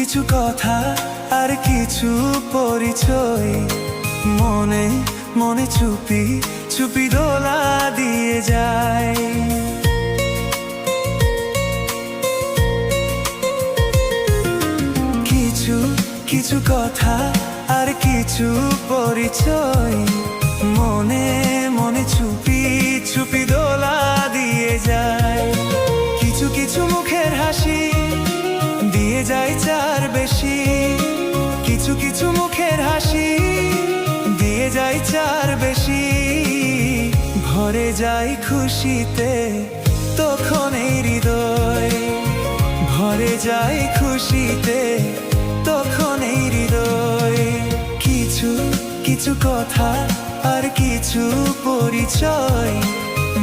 কিছু কথা আর কিছু পরিচয়, মনে মনে চুপি চুপি দোলা দিয়ে যায়। কিছু কিছু কথা আর কিছু পরিচয়, মনে মনে চুপি চুপি দোলা দিয়ে যায়। কিছু কিছু মুখের হাসি দিয়ে যায় চার বেশি, কিছু কিছু মুখের হাসি দিয়ে যায় চার বেশি। ভরে যায় খুশিতে তখন এই হৃদয়, ভরে যায় খুশিতে তখন এই হৃদয়। কিছু কিছু কথা আর কিছু পরিচয়,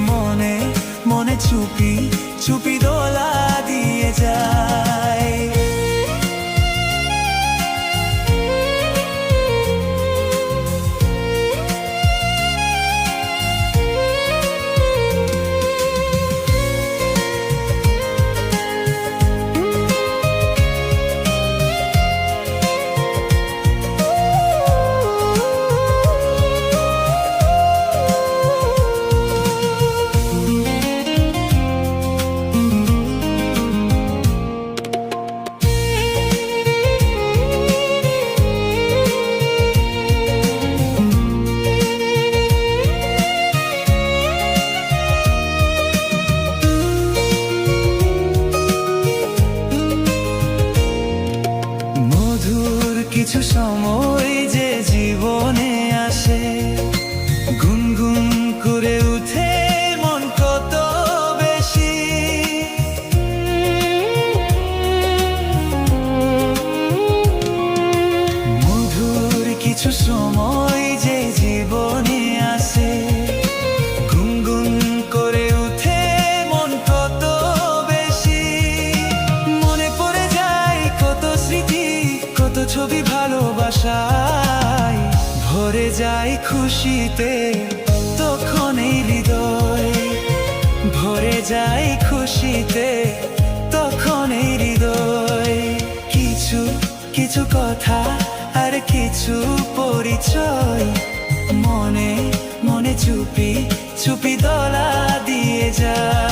মনে মনে চুপি চুপি দোলা দিয়ে যায়। কিছু সময় যে জীবনে আসে, গুনগুন করে উঠে মন কত বেশি। মধুর কিছু সময় যে জীবনে আসে, গুনগুন করে উঠে মন কত বেশি। মনে পড়ে যায় কত স্মৃতি, কত ছবি ভালোবাসায়। ভরে যায় খুশিতে তখন এই হৃদয়, ভরে যায় খুশিতে তখন এই হৃদয়। কিছু কিছু কথা আর কিছু পরিচয়, মনে মনে চুপি চুপি দোলা দিয়ে যায়।